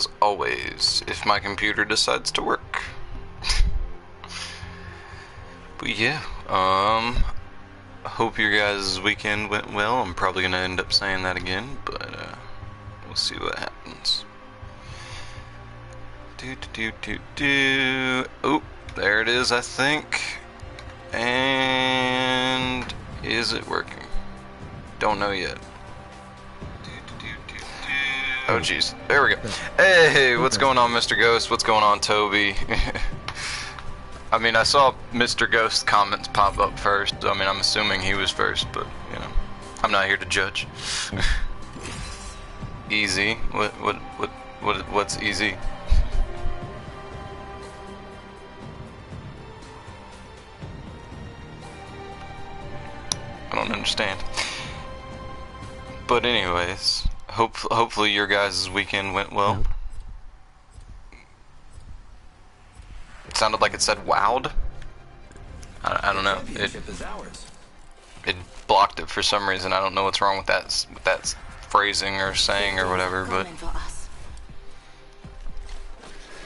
as always, if my computer decides to work. But yeah, hope your guys' weekend went well. I'm probably gonna end up saying that again, but we'll see what happens. Oh, there it is, I think. And is it working? Don't know yet. Oh jeez, there we go. Hey, what's going on, Mr. Ghost? What's going on, Toby? I mean, I saw Mr. Ghost's comments pop up first. I mean, I'm assuming he was first, but you know, I'm not here to judge. Easy. What's easy? I don't understand. But anyways, hopefully your guys' weekend went well. It sounded like it said wowed. I don't know. It blocked it for some reason. I don't know what's wrong with that phrasing or saying or whatever, but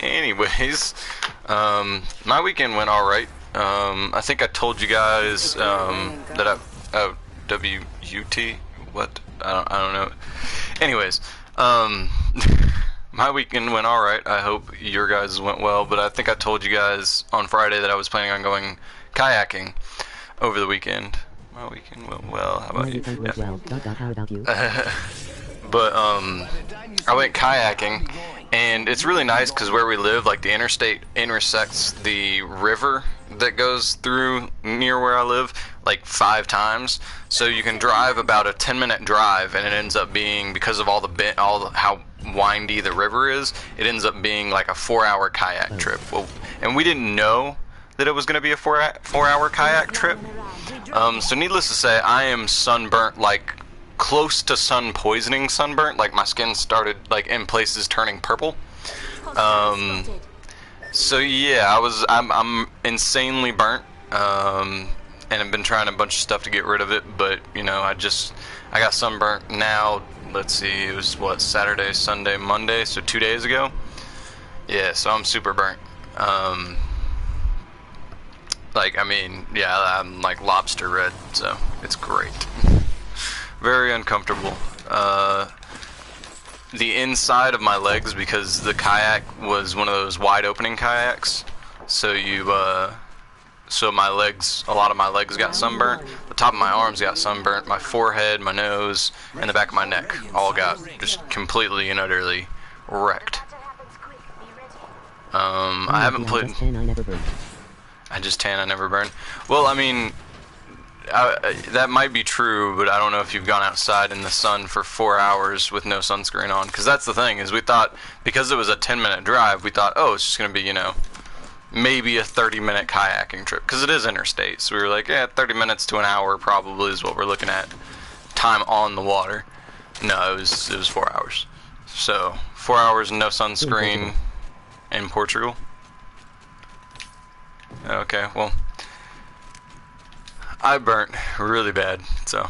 anyways, my weekend went alright. I think I told you guys that WUT? What? I don't know. Anyways, my weekend went alright. I hope your guys went well, but I think I told you guys on Friday that I was planning on going kayaking over the weekend. My weekend went well. How about you? Yeah. But I went kayaking, and it's really nice because where we live, like the interstate intersects the river that goes through near where I live like 5 times. So you can drive about a 10-minute drive, and it ends up being, because of how windy the river is, it ends up being like a 4-hour kayak trip. Well, and we didn't know that it was going to be a 4-hour kayak trip. So needless to say, I am sunburnt, like close to sun poisoning sunburnt. Like my skin started like in places turning purple. So yeah, I'm insanely burnt. And I've been trying a bunch of stuff to get rid of it, but you know, I got sunburnt now. Let's see, it was what, Saturday, Sunday, Monday, so 2 days ago. Yeah, so I'm super burnt. Like, I mean, yeah, I'm like lobster red, so it's great. Very uncomfortable. The inside of my legs, because the kayak was one of those wide opening kayaks, so so my legs, a lot of my legs got sunburnt. The top of my arms got sunburnt. My forehead, my nose, and the back of my neck all got just completely and utterly wrecked. I haven't played. I just tan, I never burn. Well, I mean, that might be true, but I don't know if you've gone outside in the sun for 4 hours with no sunscreen on. Because that's the thing, is we thought, because it was a 10-minute drive, we thought, oh, it's just going to be, you know, maybe a 30-minute kayaking trip, because it is interstate. So we were like, yeah, 30 minutes to an hour probably is what we're looking at. Time on the water. No, it was 4 hours. So 4 hours, no sunscreen in Portugal. Okay, well, I burnt really bad. So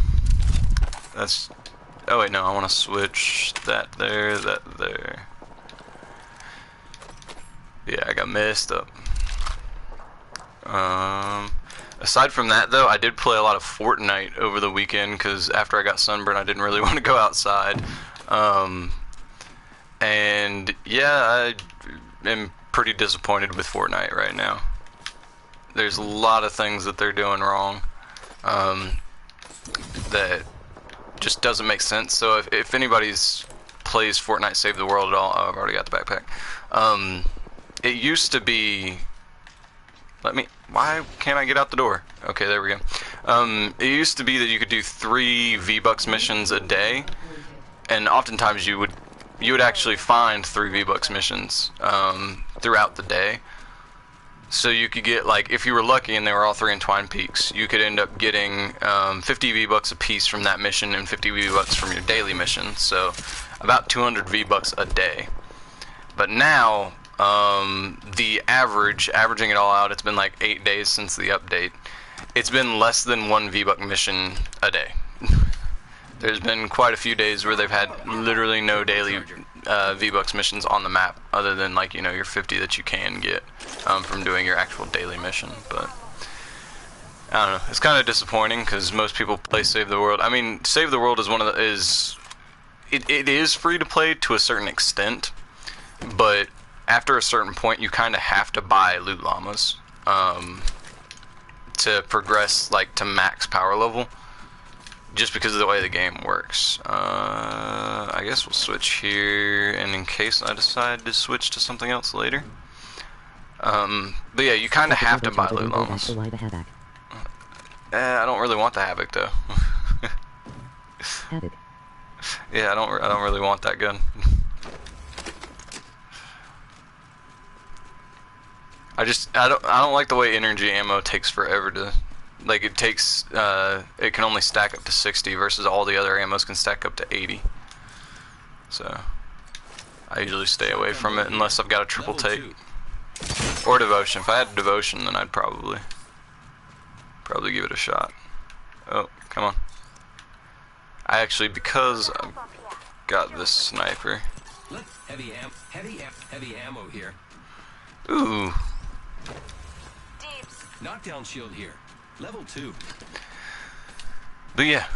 that's. Oh wait, no, I want to switch that there, that there. Yeah, I got messed up. Aside from that, though, I did play a lot of Fortnite over the weekend, because after I got sunburned, I didn't really want to go outside. And yeah, I am pretty disappointed with Fortnite right now. There's a lot of things that they're doing wrong, that just doesn't make sense. So if anybody's plays Fortnite Save the World at all, oh, I've already got the backpack. It used to be, why can't I get out the door? Okay, there we go. It used to be that you could do 3 V-Bucks missions a day, and oftentimes you would actually find 3 V-Bucks missions throughout the day. So you could get, like, if you were lucky and they were all 3 in Twine Peaks, you could end up getting 50 V-Bucks a piece from that mission and 50 V-Bucks from your daily mission. So about 200 V-Bucks a day. But now, averaging it all out, it's been like 8 days since the update. It's been less than 1 V-Buck mission a day. There's been quite a few days where they've had literally no daily V-Bucks missions on the map, other than like, you know, your 50 that you can get from doing your actual daily mission. But I don't know, it's kind of disappointing because most people play Save the World. I mean, Save the World is one of the it is free to play to a certain extent, but after a certain point, you kind of have to buy loot llamas to progress like to max power level. Just because of the way the game works. I guess we'll switch here, and in case I decide to switch to something else later. But yeah, you kind of have to buy loot llamas. I don't really want the Havoc though. Havoc. Yeah, I don't really want that gun. I don't like the way energy ammo takes forever to. Like it takes, it can only stack up to 60 versus all the other ammos can stack up to 80. So, I usually stay away from it unless I've got a triple take. Or devotion. If I had devotion, then I'd probably give it a shot. Oh, come on. I actually, because I've got this sniper. Heavy ammo here. Ooh. Knockdown shield here. Level 2. But yeah,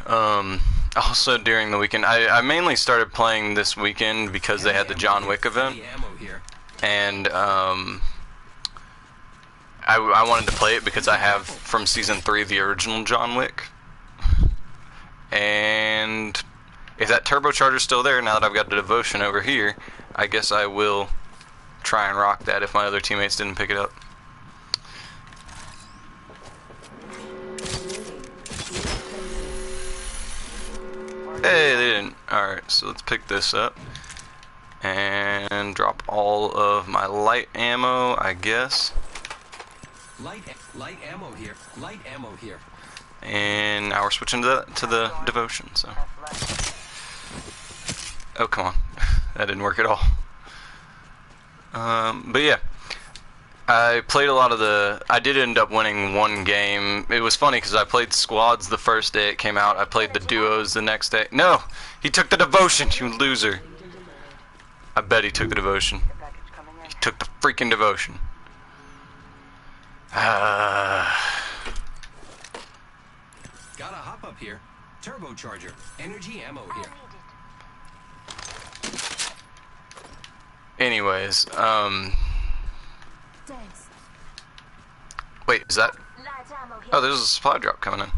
also during the weekend, I mainly started playing this weekend because they had the John Wick event, and I wanted to play it because I have from season 3 the original John Wick, and if that turbocharger's still there now that I've got the devotion over here, I guess I will try and rock that if my other teammates didn't pick it up. Hey, they didn't. Alright, so let's pick this up and drop all of my light ammo, I guess. Light ammo here. Light ammo here. And now we're switching to the devotion. So, oh come on, that didn't work at all. But yeah, I played a lot of I did end up winning one game. It was funny because I played squads the first day it came out. I played the duos the next day. No! He took the devotion, you loser. I bet he took the devotion. He took the freaking devotion. Gotta hop up here. Turbocharger. Energy ammo here. Anyways, wait, is that? Oh, there's a supply drop coming in.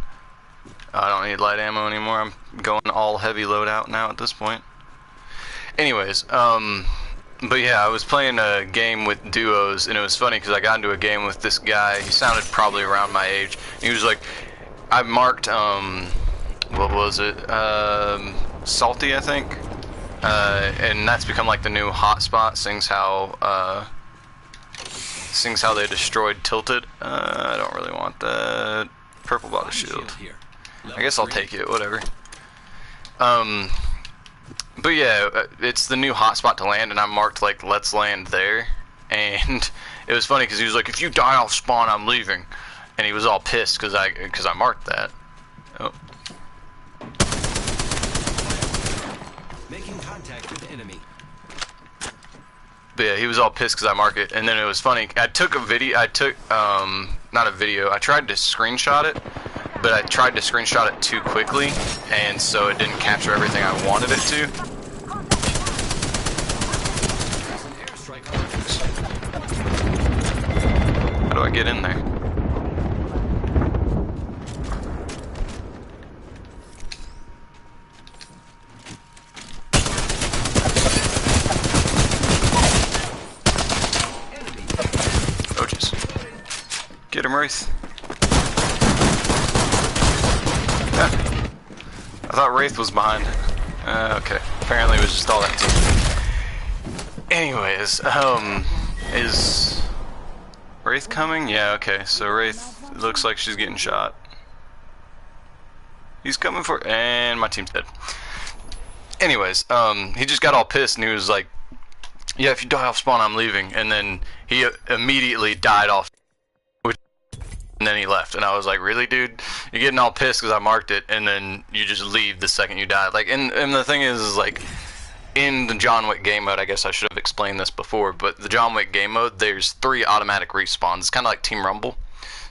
I don't need light ammo anymore. I'm going all heavy loadout now at this point. Anyways, but yeah, I was playing a game with duos, and it was funny because I got into a game with this guy. He sounded probably around my age. He was like, I marked, what was it? Salty, I think. And that's become like the new hotspot, seeing how they destroyed Tilted. I don't really want that. Purple body shield. I guess I'll take it, whatever. But yeah, it's the new hotspot to land, and I marked like, let's land there. And it was funny because he was like, if you die off spawn, I'm leaving. And he was all pissed because I marked that. Oh. Making contact with enemy. But yeah, he was all pissed because I marked it, and then it was funny. I took a video. Not a video. I tried to screenshot it, but I tried to screenshot it too quickly, and so it didn't capture everything I wanted it to. How do I get in there? Get him, Wraith. Ah. I thought Wraith was behind. Okay. Apparently it was just all that team. Anyways, is Wraith coming? Yeah, okay. So Wraith looks like she's getting shot. He's coming for, and my team's dead. Anyways, he just got all pissed and he was like, yeah, if you die off spawn, I'm leaving. And then he immediately died off. And then he left, and I was like, really, dude? You're getting all pissed because I marked it, and then you just leave the second you die. Like, and the thing is like, in the John Wick game mode, I guess I should have explained this before, but the John Wick game mode, there's 3 automatic respawns. It's kind of like Team Rumble,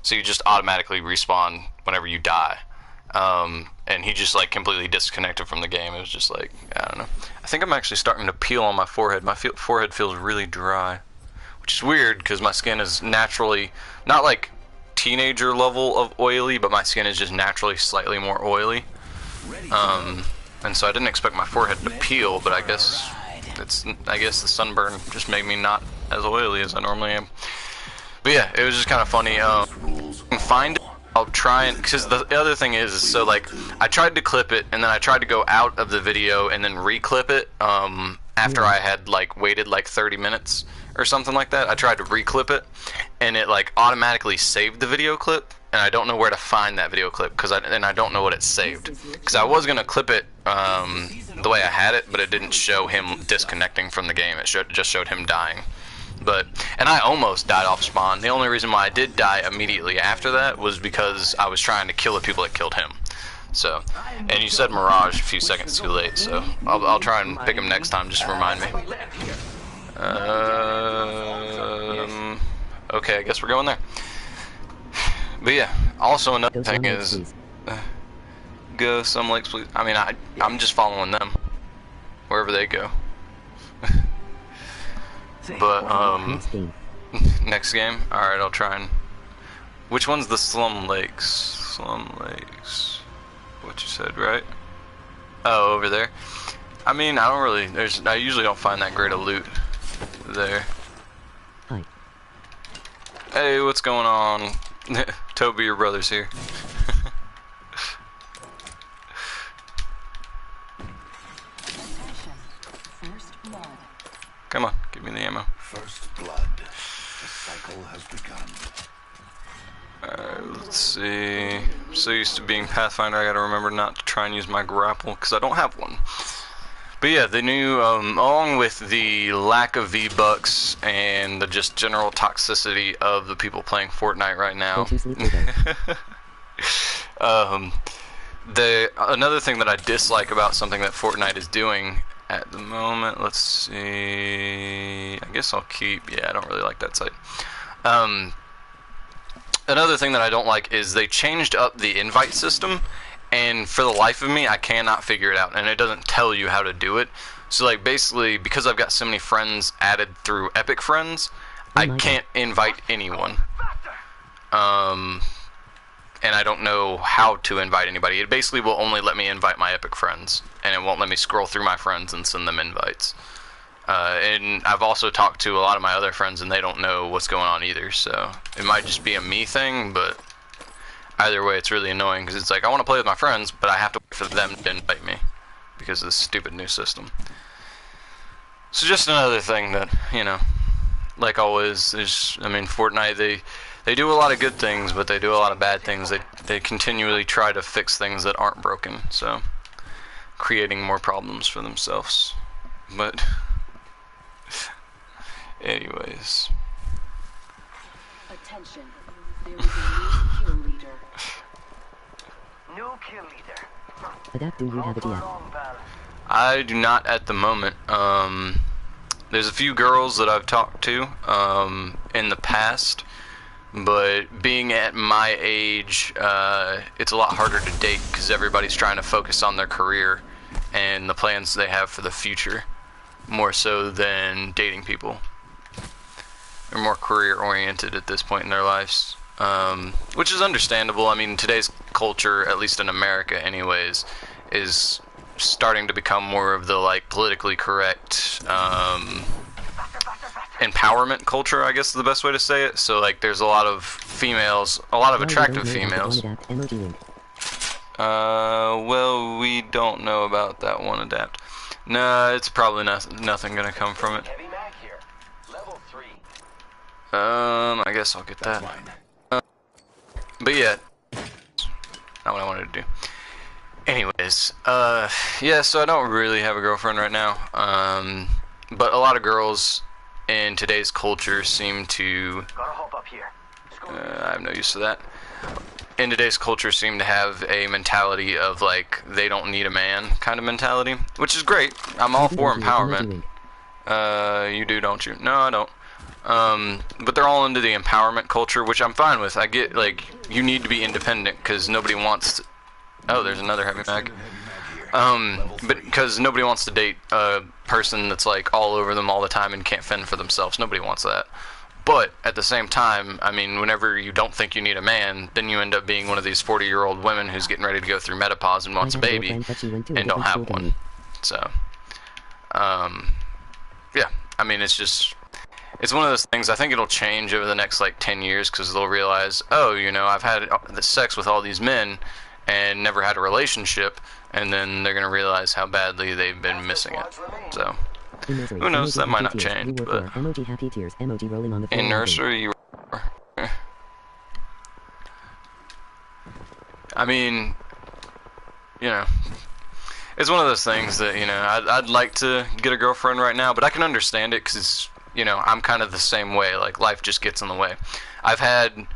so you just automatically respawn whenever you die. And he just like completely disconnected from the game. It was just like, I don't know. I think I'm actually starting to peel on my forehead. My forehead feels really dry, which is weird because my skin is naturally not like teenager level of oily, but my skin is just naturally slightly more oily. And so I didn't expect my forehead to peel, but I guess the sunburn just made me not as oily as I normally am. But yeah, it was just kind of funny. Find it. I'll try and, because the other thing is, so like, I tried to clip it, and then I tried to go out of the video and then re-clip it, after I had like waited like 30 minutes or something like that. I tried to re-clip it, and it like automatically saved the video clip, and I don't know where to find that video clip, and I don't know what it saved, because I was gonna clip it the way I had it, but it didn't show him disconnecting from the game. It just showed him dying. And I almost died off spawn. The only reason why I did die immediately after that was because I was trying to kill the people that killed him. So, and you said Mirage a few seconds too late, so I'll try and pick him next time, just remind me. Okay, I guess we're going there. But yeah, also another thing is, go some lakes, please. I mean, I'm just following them, wherever they go. But, next game? Alright, I'll try and... Which one's the Slum Lakes? Slum Lakes... What you said, right? Oh, over there. I mean, I don't really... I usually don't find that great a loot there. Hi. Hey, what's going on? Toby, your brother's here. Come on, give me the ammo. First blood. The cycle has begun. Alright, let's see. I'm so used to being Pathfinder, I gotta remember not to try and use my grapple, because I don't have one. But yeah, the new, along with the lack of V-Bucks and the just general toxicity of the people playing Fortnite right now. Another thing that I dislike about something that Fortnite is doing at the moment, let's see, I guess I'll keep, yeah, I don't really like that site. Another thing that I don't like is they changed up the invite system, and for the life of me, I cannot figure it out, and it doesn't tell you how to do it. So like basically, because I've got so many friends added through Epic Friends, I can't invite anyone. And I don't know how to invite anybody. It basically will only let me invite my Epic friends, and it won't let me scroll through my friends and send them invites. And I've also talked to a lot of my other friends, and they don't know what's going on either, so it might just be a me thing, but either way, it's really annoying, because it's like, I want to play with my friends, but I have to wait for them to invite me, because of this stupid new system. So just another thing that, you know, like always, is, I mean, Fortnite, they do a lot of good things, but they do a lot of bad things. They continually try to fix things that aren't broken, so creating more problems for themselves. But anyways. Attention. There is a new kill leader. New kill leader. Adapt, do you have a DM? I do not at the moment. There's a few girls that I've talked to in the past, but being at my age, it's a lot harder to date because everybody's trying to focus on their career and the plans they have for the future, more so than dating people. They're more career oriented at this point in their lives, which is understandable. I mean, today's culture, at least in America anyways, is starting to become more of the like politically correct empowerment culture, I guess is the best way to say it. So like there's a lot of females, a lot of attractive females. Well, we don't know about that one adapt. Nah, it's probably nothing gonna come from it. Heavy mag here. Level 3. I guess I'll get that. But yeah, not what I wanted to do. Anyways, yeah, so I don't really have a girlfriend right now, but a lot of girls in today's culture seem to, Gotta hop up here. I have no use for that, in today's culture seem to have a mentality of like they don't need a man kind of mentality, which is great. I'm all for empowerment. You do, don't you? No, I don't. But they're all into the empowerment culture, which I'm fine with. I get, like, you need to be independent because nobody wants to... Oh, there's another heavy mag. But because nobody wants to date a person that's, like, all over them all the time and can't fend for themselves. Nobody wants that. But, at the same time, I mean, whenever you don't think you need a man, then you end up being one of these 40-year-old women who's getting ready to go through menopause and wants a baby and don't have one. So, yeah, I mean, it's just... It's one of those things, I think it'll change over the next, like, 10 years, because they'll realize, oh, you know, I've had the sex with all these men and never had a relationship, and then they're going to realize how badly they've been missing it. So, who knows, that might not change, but in nursery, you were... I mean, you know, it's one of those things that, you know, I'd like to get a girlfriend right now, but I can understand it, because it's, you know, I'm kind of the same way. Like, life just gets in the way. I've had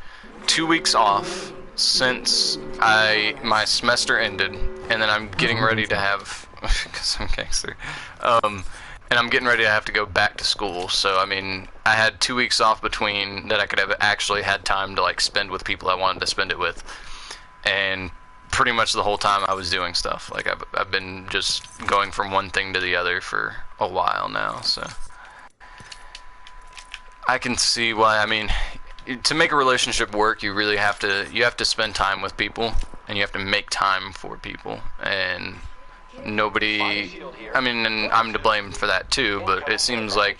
2 weeks off since my semester ended, and then I'm getting ready to have, because I'm gangster, and I'm getting ready to have to go back to school. So, I mean, I had 2 weeks off between that I could have actually had time to, like, spend with people I wanted to spend it with. And pretty much the whole time I was doing stuff. Like, I've been just going from one thing to the other for a while now, so... I can see why. I mean, to make a relationship work, you really have to spend time with people, and you have to make time for people. And nobody, I mean, and I'm to blame for that too. But it seems like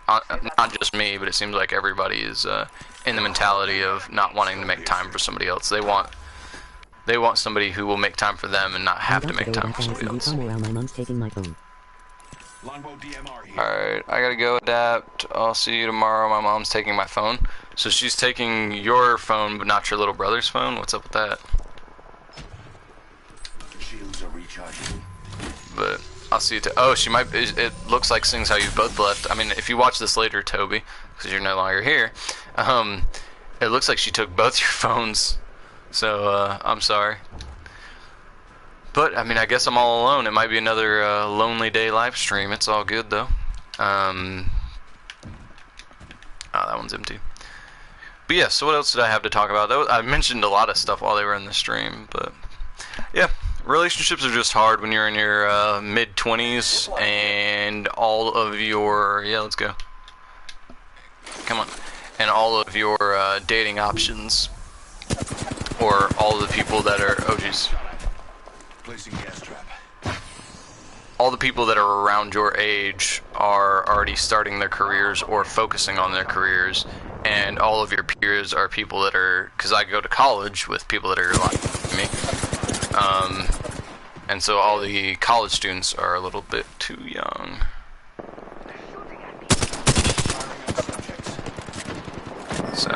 not just me, but it seems like everybody is in the mentality of not wanting to make time for somebody else. They want somebody who will make time for them and not have to make time for somebody else. Alright, I gotta go adapt. I'll see you tomorrow. My mom's taking my phone. So she's taking your phone, but not your little brother's phone? What's up with that? Shields are recharging. But I'll see you oh, she might... It looks like seeing how you both left. I mean, if you watch this later, Toby, because you're no longer here, it looks like she took both your phones. So, I'm sorry. But, I mean, I guess I'm all alone. It might be another lonely day live stream. It's all good, though. Oh, that one's empty. But yeah, so what else did I have to talk about? I mentioned a lot of stuff while they were in the stream, but... Yeah, relationships are just hard when you're in your mid-20s and all of your... Yeah, let's go. Come on. And all of your dating options, or all the people that are... Oh, jeez. Placing gas trap. All the people that are around your age are already starting their careers or focusing on their careers, and all of your peers are people that are, because I go to college with people that are like me, and so all the college students are a little bit too young. So,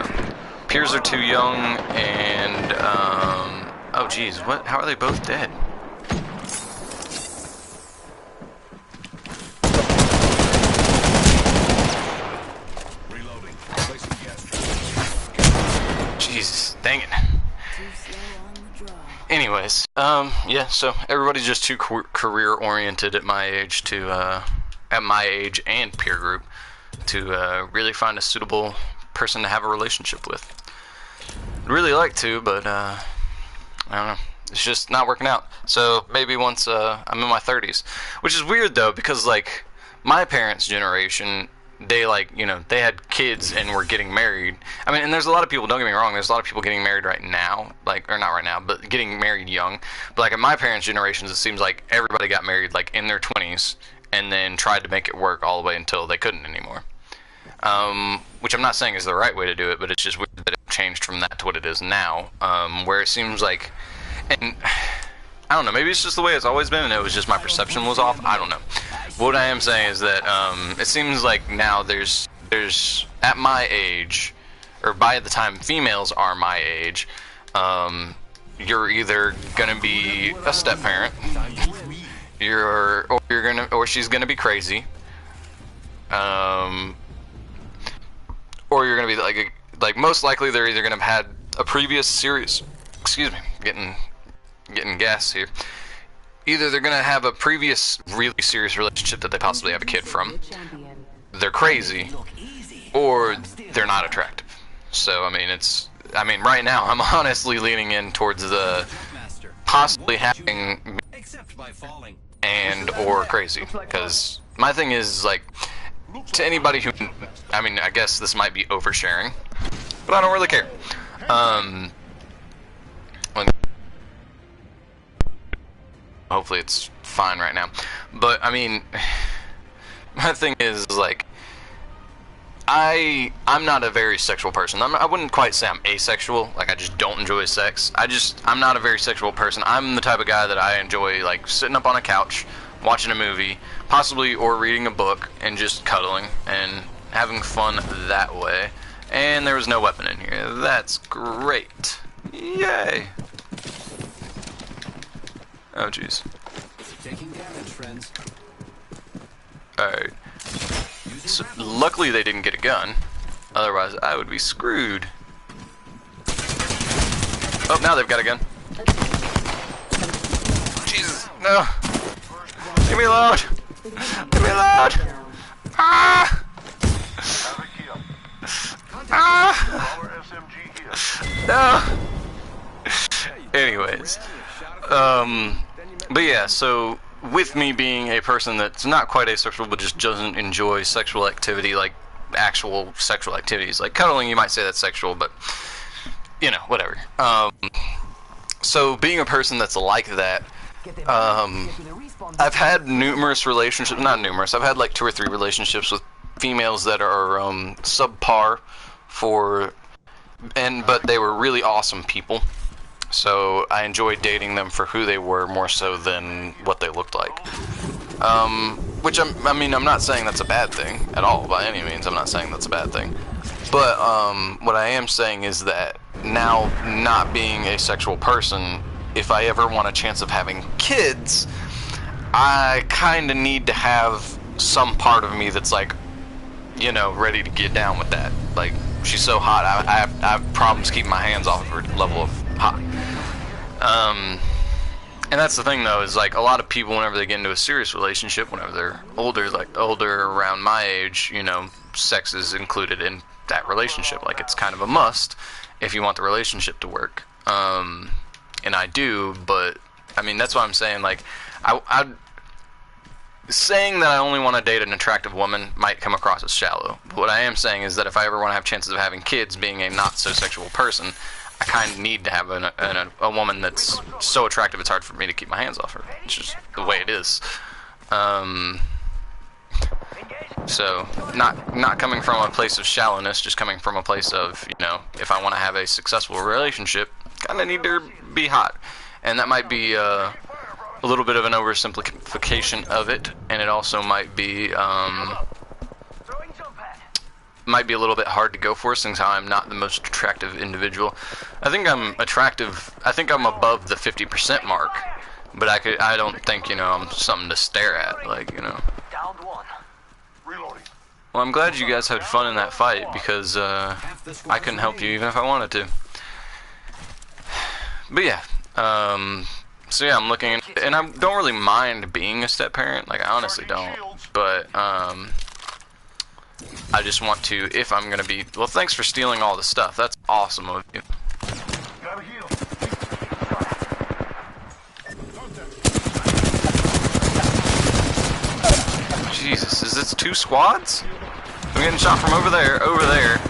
peers are too young, and, oh geez, what, how are they both dead? Jesus, dang it. Anyways, yeah, so everybody's just too career-oriented at my age to, at my age and peer group, to really find a suitable person to have a relationship with. I'd really like to, but, I don't know. It's just not working out. So, maybe once, I'm in my 30s. Which is weird, though, because, like, my parents' generation... They, like, you know, they had kids and were getting married. I mean, and there's a lot of people, don't get me wrong, there's a lot of people getting married right now, like, or not right now, but getting married young. But, like, in my parents' generations, it seems like everybody got married, like, in their 20s, and then tried to make it work all the way until they couldn't anymore. Which I'm not saying is the right way to do it, but it's just weird that it changed from that to what it is now, where it seems like, and... I don't know, maybe it's just the way it's always been and it was just my perception was off, I don't know. What I am saying is that it seems like now there's at my age, or by the time females are my age, you're either gonna be a step parent, or she's gonna be crazy, or you're gonna be like most likely they're either gonna have had a previous serious excuse me, getting gas here. Either they're gonna have a previous really serious relationship that they possibly have a kid from, they're crazy, or they're not attractive. So I mean right now I'm honestly leaning in towards the possibly having Except by falling. and or crazy, because my thing is like, to anybody who, I mean, I guess this might be oversharing, but I don't really care. Hopefully it's fine right now, but I mean, my thing is like, I'm not a very sexual person. I wouldn't quite say I'm asexual, like I just don't enjoy sex. I'm not a very sexual person. I'm the type of guy that I enjoy like sitting up on a couch, watching a movie, possibly, or reading a book, and just cuddling and having fun that way. And there was no weapon in here. That's great. Yay. Oh jeez. Taking damage, friends. Alright. So, luckily they didn't get a gun. Otherwise I would be screwed. Oh, now they've got a gun. Jesus, no. Leave me alone. Leave me alone. Ah! Ah! No. Anyways. But yeah, so with me being a person that's not quite asexual but just doesn't enjoy sexual activity, like actual sexual activities, like cuddling, you might say that's sexual, but you know, whatever. So being a person that's like that, I've had numerous relationships, not numerous, I've had like 2 or 3 relationships with females that are subpar but they were really awesome people. So I enjoyed dating them for who they were more so than what they looked like. Which I'm not saying that's a bad thing at all, by any means. I'm not saying that's a bad thing. But what I am saying is that now, not being a sexual person, if I ever want a chance of having kids, I kind of need to have some part of me that's like, you know, ready to get down with that. Like, she's so hot, I have problems keeping my hands off of her level of hot. And that's the thing though, is like a lot of people, whenever they get into a serious relationship, whenever they're older around my age, you know, sex is included in that relationship. Like, it's kind of a must if you want the relationship to work. And I do, but I mean, that's what I'm saying. Like, saying that I only want to date an attractive woman might come across as shallow. But what I am saying is that if I ever want to have chances of having kids, being a not so sexual person, I kind of need to have a woman that's so attractive it's hard for me to keep my hands off her. It's just the way it is. So, not coming from a place of shallowness, just coming from a place of, you know, if I want to have a successful relationship, kind of need to be hot. And that might be a little bit of an oversimplification of it, and it also might be a little bit hard to go for, since I'm not the most attractive individual. I think I'm attractive. I think I'm above the 50% mark, but I don't think, you know, I'm something to stare at, like, you know. Downed one. Reloading. Well, I'm glad you guys had fun in that fight, because I couldn't help you even if I wanted to. But yeah, so yeah, I'm looking, and I don't really mind being a step parent, like I honestly don't, but I just want to, if I'm gonna be, well, thanks for stealing all the stuff, that's awesome of you. Gotta heal. Jesus, is this 2 squads? I'm getting shot from over there,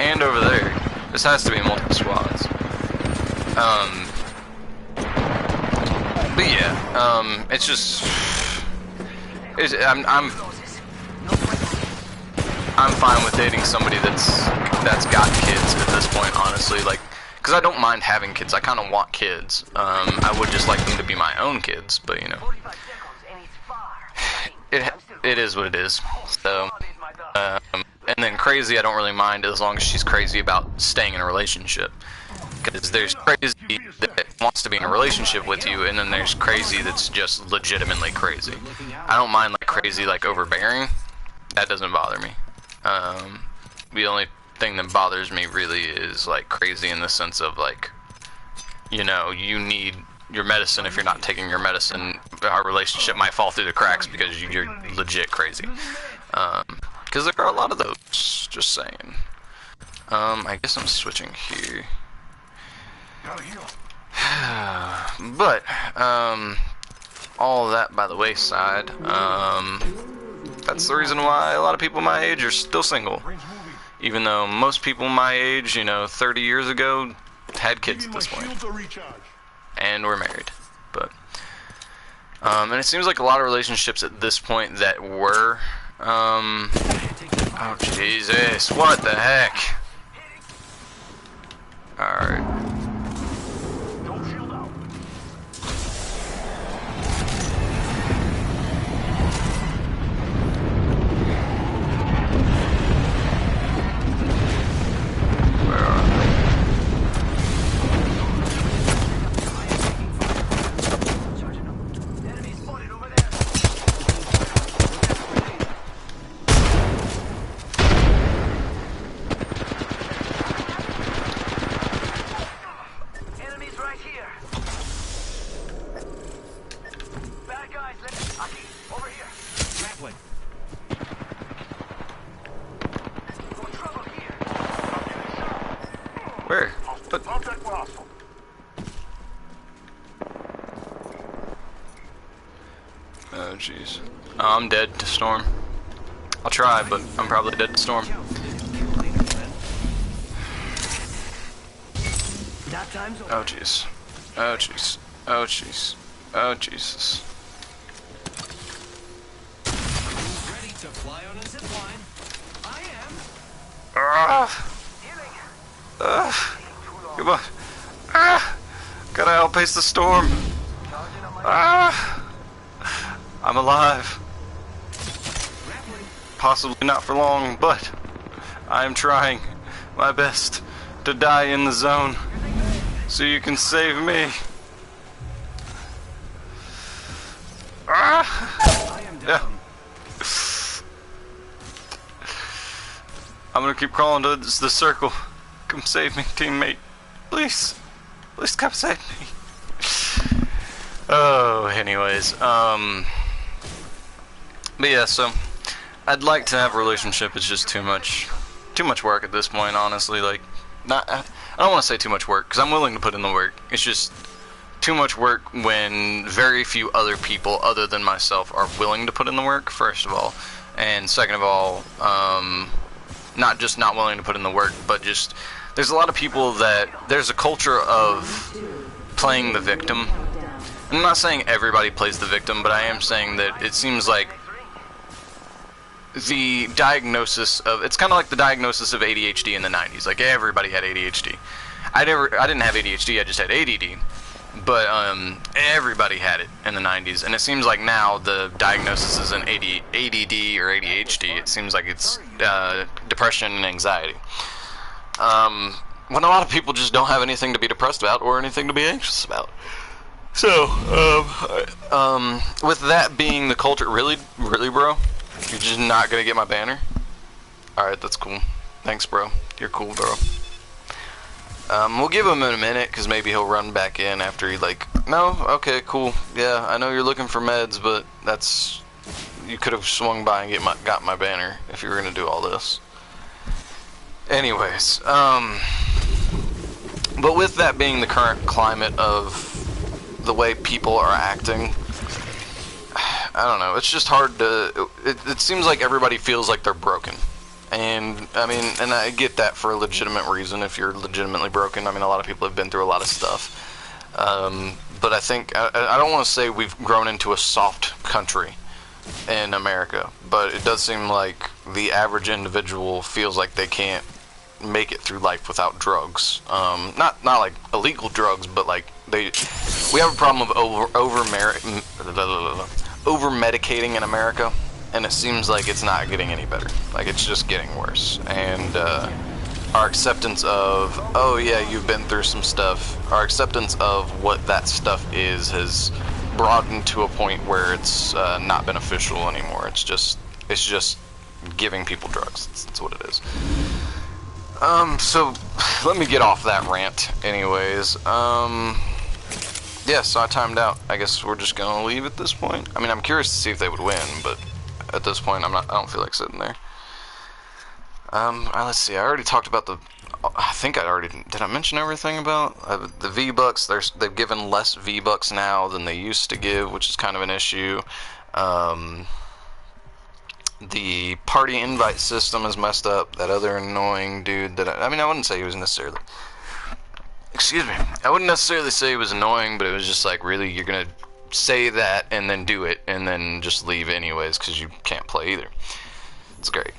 and over there. This has to be multiple squads. But yeah, it's just, I'm fine with dating somebody that's got kids at this point, honestly. Like, because I don't mind having kids. I kind of want kids. I would just like them to be my own kids, but you know, it is what it is. So, and then crazy, I don't really mind as long as she's crazy about staying in a relationship. Because there's crazy that wants to be in a relationship with you, and then there's crazy that's just legitimately crazy. I don't mind like crazy, like overbearing. That doesn't bother me. The only thing that bothers me really is like crazy in the sense of like you know, you need your medicine. If you're not taking your medicine, our relationship might fall through the cracks because you're legit crazy. Because there are a lot of those, just saying. I guess I'm switching here. Gotta heal. But, all that by the wayside, that's the reason why a lot of people my age are still single. Even though most people my age, you know, 30 years ago, had kids at this point. And were married. But, and it seems like a lot of relationships at this point that were, oh Jesus, what the heck? Alright. Don't shield out. Where are they? Enemies right here. Bad guys. Aki, over here. Grappling. No trouble here. Where? But, Contact with hostile. oh jeez. Oh, I'm dead to Storm. I'll try, but I'm probably dead to Storm. Oh jeez. Oh jeez. Oh jeez. Oh Jesus. Ready to fly on a zip line. I am. Come on. Gotta outpace the storm. I'm alive. Possibly not for long, but I am trying my best to die in the zone so you can save me. I am Yeah. down. I'm gonna keep crawling to the circle. Come save me, teammate. Please. Please come save me. Oh, anyways, but yeah, so I'd like to have a relationship. It's just too much work at this point, honestly. Like, I don't want to say too much work, because I'm willing to put in the work. It's just too much work when very few other people other than myself are willing to put in the work, first of all. And second of all, not just not willing to put in the work, but just, there's a lot of people that, there's a culture of playing the victim. I'm not saying everybody plays the victim, but I am saying that it seems like the diagnosis of, it's kind of like the diagnosis of ADHD in the 90s. Like, everybody had ADHD. I didn't have ADHD, I just had ADD. But everybody had it in the 90s, and it seems like now the diagnosis isn't ADD or ADHD. It seems like it's depression and anxiety. When a lot of people just don't have anything to be depressed about or anything to be anxious about. So, with that being the culture, really, bro? You're just not gonna get my banner? Alright, that's cool. Thanks, bro. You're cool, bro. We'll give him in a minute, because maybe he'll run back in after he, like, no? Okay, cool. Yeah, I know you're looking for meds, but that's, you could have swung by and got my banner if you were gonna do all this. Anyways, but with that being the current climate of the way people are acting, I don't know, it's just hard to, it seems like everybody feels like they're broken. And, I mean, and I get that for a legitimate reason, if you're legitimately broken. I mean, a lot of people have been through a lot of stuff. But I think, I don't want to say we've grown into a soft country in America, but it does seem like the average individual feels like they can't make it through life without drugs. Not like illegal drugs, but like we have a problem of over medicating in America, and it seems like it's not getting any better. Like, it's just getting worse. And our acceptance of, oh yeah, you've been through some stuff, our acceptance of what that stuff is has broadened to a point where it's not beneficial anymore. It's just giving people drugs. That's what it is. So let me get off that rant. Anyways, yeah, so I timed out. I guess we're just gonna leave at this point. I mean, I'm curious to see if they would win, but at this point, I don't feel like sitting there. Let's see. I already talked about the. I think I already did. I mention everything about the V-Bucks. They've given less V-Bucks now than they used to give, which is kind of an issue. The party invite system is messed up. That other annoying dude that I mean, I wouldn't say he was necessarily. Excuse me. I wouldn't necessarily say he was annoying, but it was just like, really, you're gonna say that and then do it and then just leave anyways because you can't play either. It's great.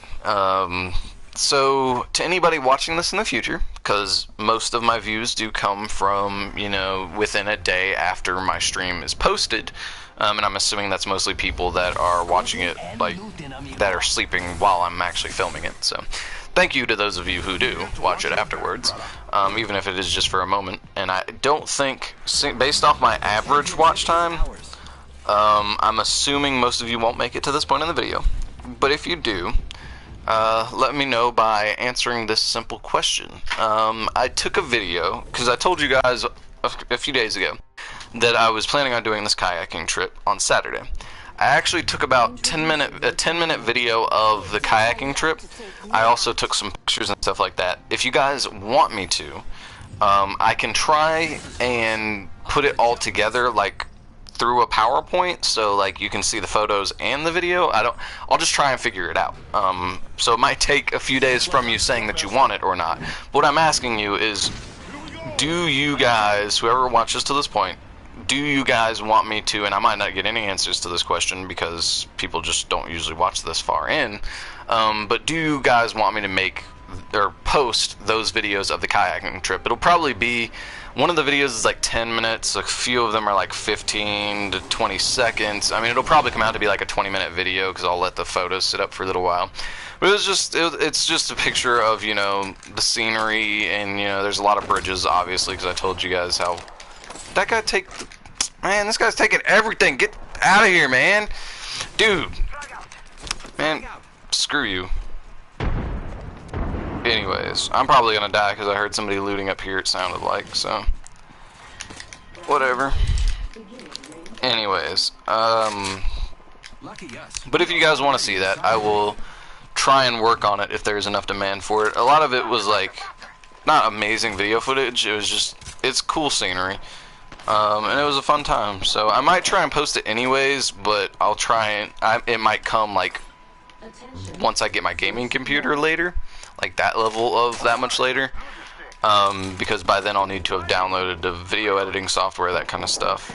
So to anybody watching this in the future, because most of my views do come from, you know, within a day after my stream is posted, and I'm assuming that's mostly people that are watching it, like, that are sleeping while I'm actually filming it. So thank you to those of you who do watch it afterwards, even if it is just for a moment. And I don't think, based off my average watch time, I'm assuming most of you won't make it to this point in the video. But if you do, let me know by answering this simple question. I took a video, because I told you guys a few days ago that I was planning on doing this kayaking trip on Saturday. I actually took about a 10-minute video of the kayaking trip. I also took some pictures and stuff like that. If you guys want me to, I can try and put it all together, like, through a PowerPoint, so like you can see the photos and the video. I'll just try and figure it out. So it might take a few days from you saying that you want it or not. What I'm asking you is, do you guys, whoever watches to this point, do you guys want me to, and I might not get any answers to this question because people just don't usually watch this far in, but do you guys want me to make or post those videos of the kayaking trip? It'll probably be, one of the videos is like 10 minutes, a few of them are like 15 to 20 seconds. I mean, it'll probably come out to be like a 20-minute video because I'll let the photos sit up for a little while. But it's just a picture of, you know, the scenery, and, you know, there's a lot of bridges, obviously, because I told you guys how that guy man, this guy's taking everything. Get out of here, man. Dude. Man, screw you. Anyways, I'm probably gonna die because I heard somebody looting up here, it sounded like, so whatever. Anyways, but if you guys want to see that, I will try and work on it if there's enough demand for it. A lot of it was like not amazing video footage, it was just, it's cool scenery, and it was a fun time. So I might try and post it anyways, but I'll try and it might come like once I get my gaming computer later, like that level of that much later, because by then I'll need to have downloaded the video editing software, that kind of stuff.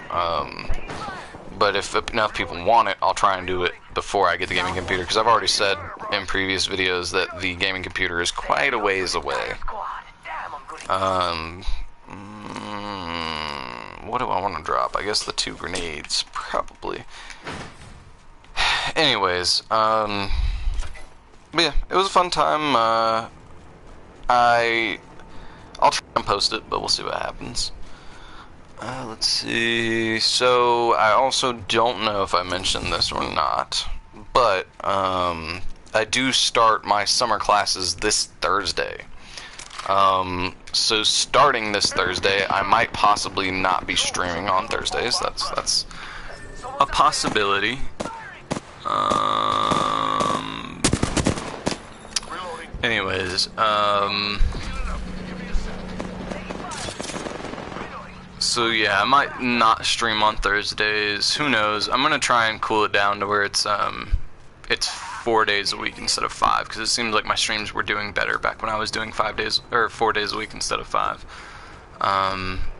But if enough people want it, I'll try and do it before I get the gaming computer, because I've already said in previous videos that the gaming computer is quite a ways away. What do I want to drop? I guess the 2 grenades, probably. Anyways, but yeah, it was a fun time. I'll try and post it, but we'll see what happens. Let's see. So I also don't know if I mentioned this or not, but I do start my summer classes this Thursday. So starting this Thursday, I might possibly not be streaming on Thursdays. That's a possibility. Anyways, so yeah, I might not stream on Thursdays. Who knows? I'm gonna try and cool it down to where it's 4 days a week instead of 5, because it seems like my streams were doing better back when I was doing 5 days or 4 days a week instead of 5.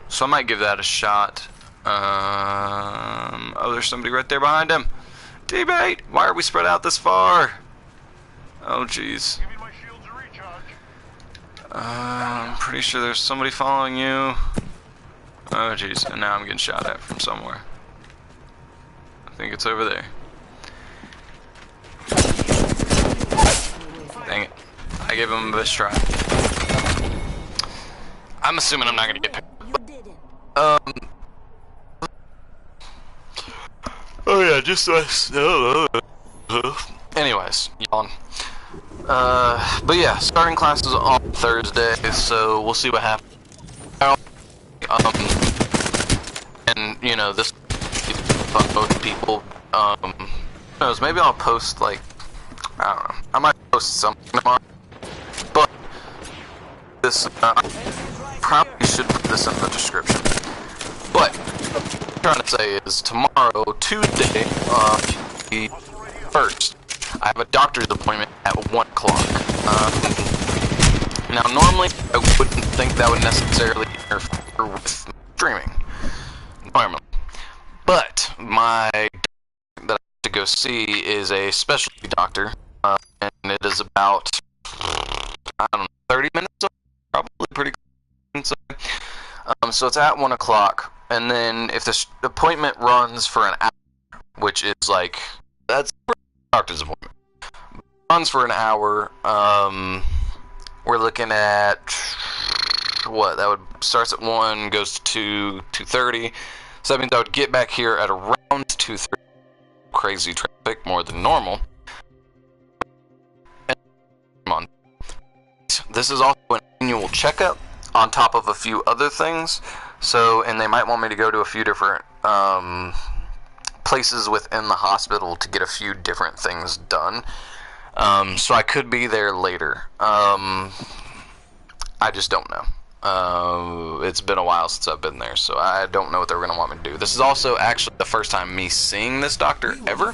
So I might give that a shot. Oh, there's somebody right there behind him. Teammate, why are we spread out this far? Oh, jeez. I'm pretty sure there's somebody following you. Oh, jeez, and now I'm getting shot at from somewhere. I think it's over there. Dang it. I gave him a best try. I'm assuming I'm not gonna get picked. Oh yeah, just anyways, yawn. But yeah, starting classes on Thursday, so we'll see what happens. And you know, this fuck most people. Who knows? Maybe I'll post like, I don't know. I might post something tomorrow. But this, I probably should put this in the description. But what I'm trying to say is tomorrow, Tuesday, the 1st, I have a doctor's appointment at 1 o'clock. Now normally I wouldn't think that would necessarily interfere with streaming. Normally. But my doctor that I have to go see is a specialty doctor, and it is about, I don't know, 30 minutes away, probably pretty close. So it's at 1 o'clock, and then if the appointment runs for an hour, which is like, that's a doctor's appointment, runs for an hour, we're looking at, what, that would, starts at 1, goes to 2:30, so that means I would get back here at around 2:30, crazy traffic, more than normal. And on. This is also an annual checkup, on top of a few other things, so, and they might want me to go to a few different, places within the hospital to get a few different things done. So I could be there later. I just don't know. It's been a while since I've been there, so I don't know what they're going to want me to do. This is also actually the first time me seeing this doctor ever,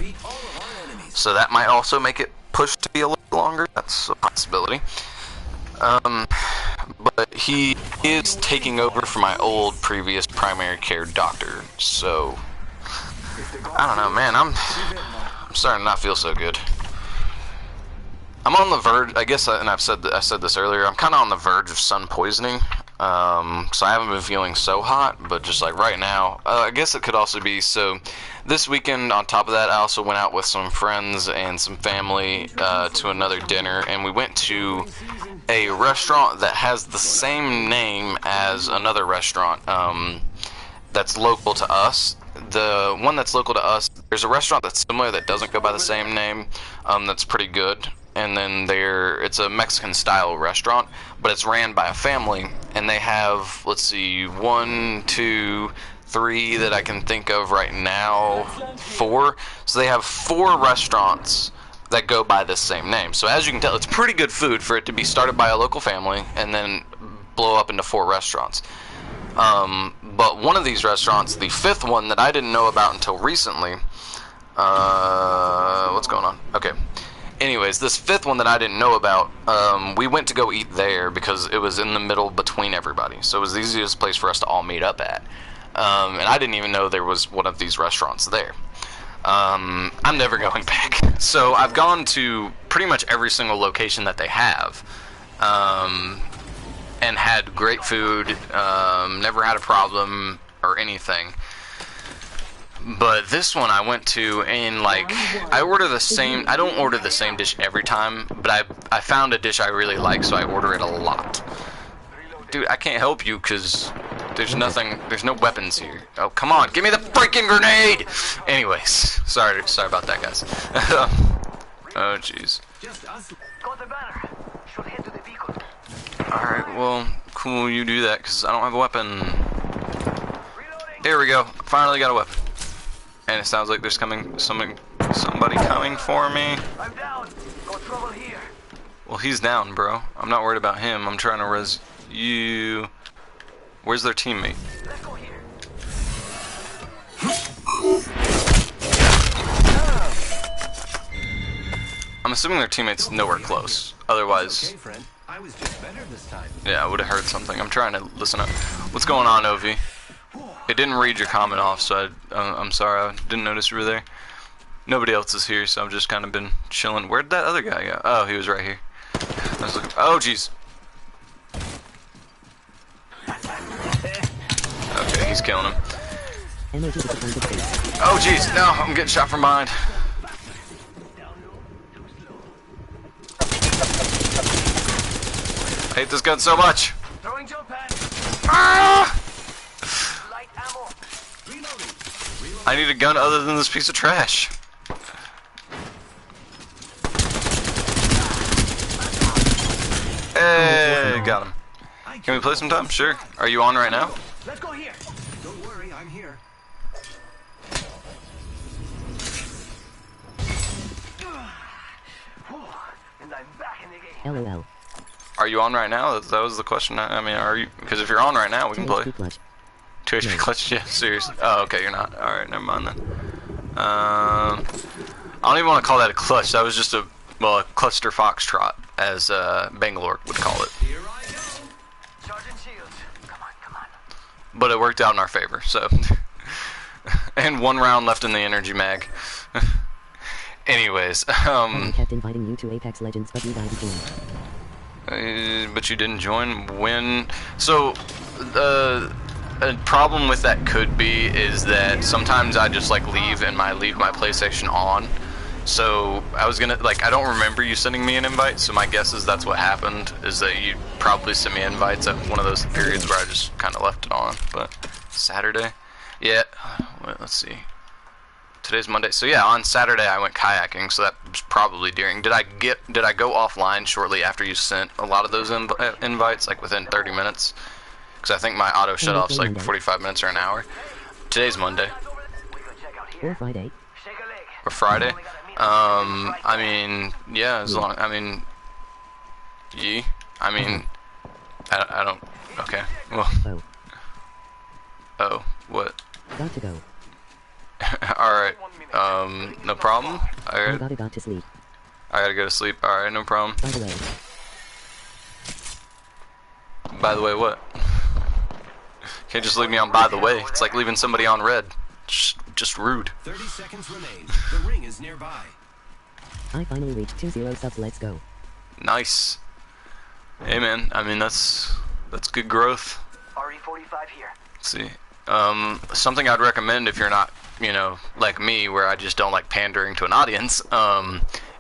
so that might also make it push to be a little longer. That's a possibility. But he is taking over for my old previous primary care doctor, so I don't know, man. I'm starting to not feel so good. I'm on the verge, I guess, and I said this earlier, I'm kind of on the verge of sun poisoning, so I haven't been feeling so hot, but just like right now, I guess it could also be, so this weekend, on top of that, I also went out with some friends and some family to another dinner, and we went to a restaurant that has the same name as another restaurant that's local to us. The one that's local to us, there's a restaurant that's similar that doesn't go by the same name, that's pretty good. And then it's a Mexican style restaurant, but it's ran by a family, and they have, let's see, 1, 2, 3 that I can think of right now, 4. So they have 4 restaurants that go by the same name. So as you can tell, it's pretty good food for it to be started by a local family and then blow up into 4 restaurants. But one of these restaurants, the 5th one that I didn't know about until recently, what's going on? Okay. Anyways, this 5th one that I didn't know about, we went to go eat there because it was in the middle between everybody. So it was the easiest place for us to all meet up at. And I didn't even know there was one of these restaurants there. I'm never going back. So I've gone to pretty much every single location that they have. And had great food, never had a problem or anything. But this one I went to, and like, I order the same, I don't order the same dish every time, but I found a dish I really like, so I order it a lot. Dude, I can't help you because there's nothing, there's no weapons here. Oh, come on, give me the freaking grenade! Anyways, sorry about that, guys. Oh, jeez. Got the banner. Should head to the beacon. Alright, well, cool, you do that, because I don't have a weapon. There we go, finally got a weapon. And it sounds like there's somebody coming for me. I'm down. Got trouble here. Well, he's down, bro. I'm not worried about him. I'm trying to res you. Where's their teammate? Let's go here. I'm assuming their teammate's nowhere close. Otherwise, Okay, friend. I was just better this time. yeah, I would have heard something. I'm trying to listen up. What's going on, Ovi? It didn't read your comment off, so I'm sorry. I didn't notice you were there. Nobody else is here, so I've just kind of been chilling. Where'd that other guy go? Oh, he was right here. I was looking. Oh, jeez. Okay, he's killing him. Oh, jeez. No, I'm getting shot from behind. I hate this gun so much. Throwing jump pad. Ah! Light ammo. I need a gun other than this piece of trash. got him. Can we play sometime? Sure. Are you on right now? Let's go here. Don't worry, I'm here. And I'm back in the game. LOL. Are you on right now? That was the question. I mean, are you? Because if you're on right now, we can play. HP clutch. 2 HP clutch? Yeah, seriously. Oh, okay, you're not. Alright, never mind then. I don't even want to call that a clutch. That was just a cluster foxtrot, as Bangalore would call it. Here I go. Sergeant Shields. Come on. But it worked out in our favor, so. And 1 round left in the energy mag. Anyways, I kept inviting you to Apex Legends, but you guys joined. but you didn't join when. So, a problem with that could be is that sometimes I just like leave my PlayStation on. So I was gonna I don't remember you sending me an invite. So my guess is that's what happened. Is that you probably sent me invites at one of those periods where I just kind of left it on. But Saturday, yeah. Let's see. Today's Monday, so yeah, on Saturday I went kayaking, so that was probably during. Did I go offline shortly after you sent a lot of those invites, like within 30 minutes? Because I think my auto shut off's like 45 minutes or an hour. Today's Monday. Or Friday. Or Friday. I mean, yeah, as long. I mean, I don't. Okay. Well. Oh, what? Got to go. Alright, no problem. I gotta go to sleep. I gotta go to sleep. Alright, no problem. By the way. By the way, what? Can't just leave me on by the way. It's like leaving somebody on red. Just rude. 30 seconds remain. The ring is nearby. I finally reached 20 subs, let's go. Nice. Hey man, I mean that's good growth. RE45 here. Let's see. Something I'd recommend if you're not, like me, where I just don't like pandering to an audience,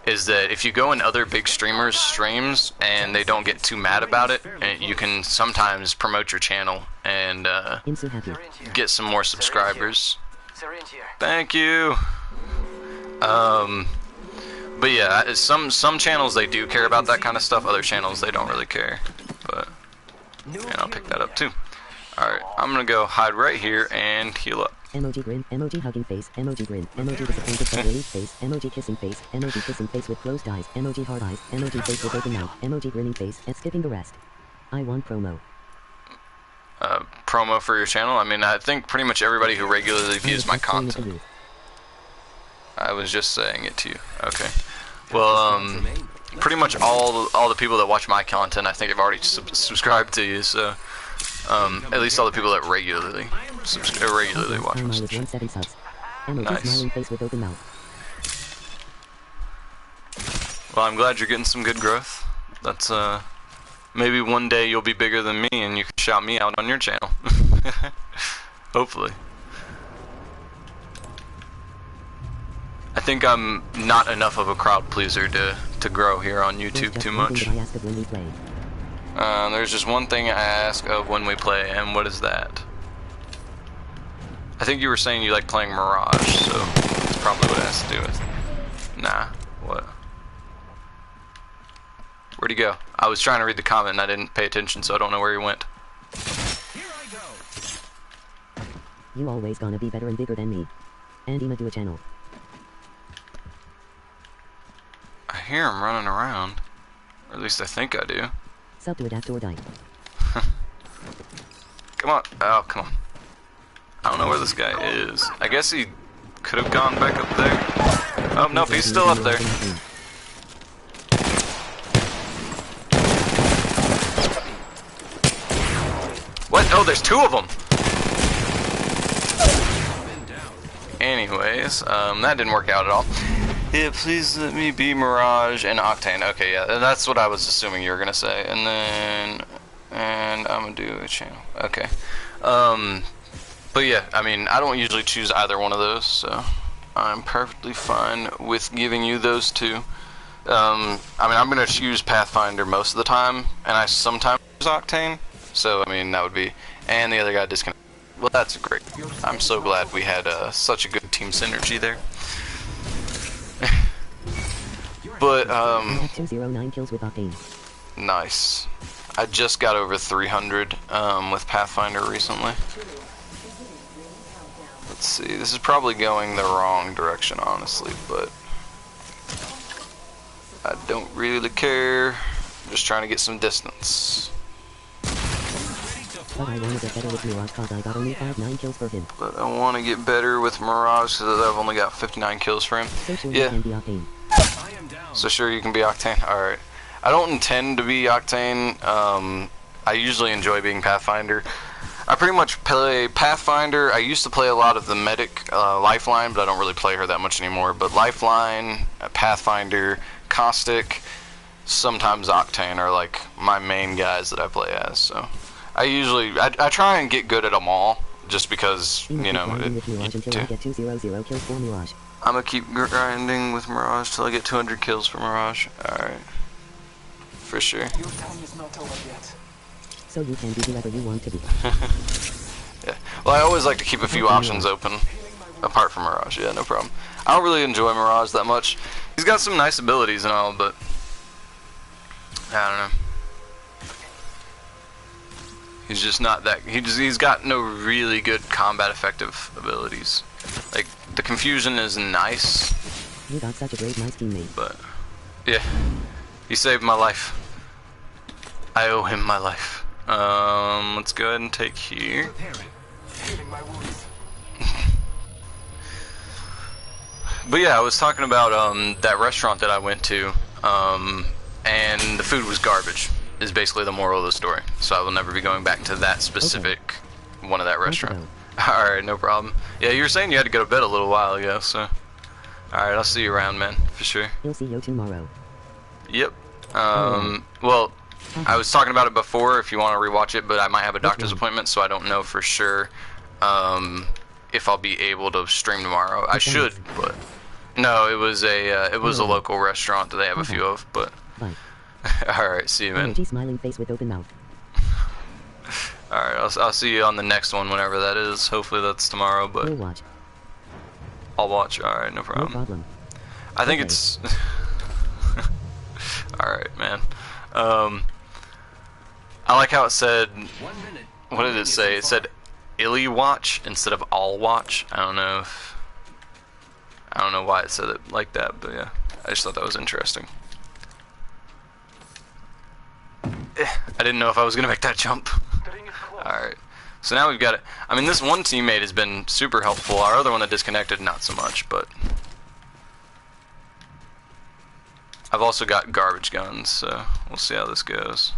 is that if you go in other big streamers' streams and they don't get too mad about it, you can sometimes promote your channel and get some more subscribers. Syringe here. Thank you. But yeah, some channels they do care about that kind of stuff. Other channels they don't really care. But and I'll pick that up too. Alright, I'm gonna go hide right here and heal up. Emoji grin, emoji hugging face, emoji grin, emoji disappointed but relieved face, emoji kissing face with closed eyes, emoji hard eyes, emoji face with open mouth, emoji grinning face, and skipping the rest. I want promo. Promo for your channel? I mean, I think pretty much everybody who regularly views my content. I was just saying it to you. Okay. Well, pretty much all the people that watch my content, I think have already subscribed to you, so... at least all the people that regularly watch my stuff. Nice. Well, I'm glad you're getting some good growth. That's, maybe one day you'll be bigger than me and you can shout me out on your channel. Hopefully. I think I'm not enough of a crowd pleaser to grow here on YouTube too much. There's just one thing I ask of when we play, and what is that? I think you were saying you like playing Mirage, so that's probably what it has to do with. Nah, what? Where'd he go? I was trying to read the comment and I didn't pay attention, so I don't know where he went. Here I go. You always gonna be better and bigger than me. And I'ma do a channel. I hear him running around. Or at least I think I do. Sub to adapt or die. Come on. Oh, come on. I don't know where this guy is. I guess he could have gone back up there. Oh, nope, he's still up there. What? Oh, there's 2 of them! Anyways, that didn't work out at all. Yeah, please let me be Mirage and Octane. Okay, yeah, that's what I was assuming you were gonna say. And I'm gonna do a channel. Okay. But yeah, I mean, I don't usually choose either one of those, so I'm perfectly fine with giving you those 2. I mean, I'm gonna choose Pathfinder most of the time, and I sometimes use Octane. So, I mean, that would be... And the other guy disconnected. Well, that's great. I'm so glad we had such a good team synergy there. But, 209 kills with Octane. Nice. I just got over 300 with Pathfinder recently. Let's see, this is probably going the wrong direction, honestly, but I don't really care. I'm just trying to get some distance. But I wanna get better with Mirage cause I got only 9 kills for him. But I want to get better with Mirage because I've only got 59 kills for him. So sure Yeah. you can be Octane. I am down. So sure you can be Octane? Alright. I don't intend to be Octane. I usually enjoy being Pathfinder. I pretty much play Pathfinder. I used to play a lot of the medic Lifeline, but I don't really play her that much anymore. But Lifeline, Pathfinder, Caustic, sometimes Octane are like my main guys that I play as. So I try and get good at them all, just because, you know, with Mirage until I get 200 kills for Mirage. I'm gonna keep grinding with Mirage till I get 200 kills for Mirage. Alright. For sure. Your time is not over yet. So you can be whoever you want to be. Yeah. Well, I always like to keep a few options open, apart from Mirage. Yeah, no problem. I don't really enjoy Mirage that much. He's got some nice abilities and all, but I don't know. He's just not that. He's got no really good combat effective abilities. Like the confusion is nice, You got such a great nice teammate. but yeah, he saved my life. I owe him my life. Let's go ahead and take here. Preparing. Healing my wounds. But yeah, I was talking about that restaurant that I went to, and the food was garbage. Is basically the moral of the story. So I will never be going back to that specific one of that restaurant. All right, no problem. Yeah, you were saying you had to go to bed a little while ago, so all right, I'll see you around, man, for sure. He'll see you tomorrow. Yep. Well, I was talking about it before. If you want to rewatch it, but I might have a doctor's appointment, so I don't know for sure if I'll be able to stream tomorrow. I should, but no, it was a local restaurant that they have a few of, but. Bye. Alright, see you, man. Emoji smiling face with open mouth. Alright, I'll see you on the next one, whenever that is. Hopefully that's tomorrow, but We'll watch. I'll watch. Alright, no No problem. problem. I think Okay. it's... Alright, man. I like how it said... 1 minute. What did it say? It said Illy Watch instead of All Watch. I don't know why it said it like that, but yeah. I just thought that was interesting. I didn't know if I was gonna make that jump. The ring is close. Alright. So now we've got it. I mean, this one teammate has been super helpful. Our other one that disconnected, not so much, but... I've also got garbage guns, so we'll see how this goes.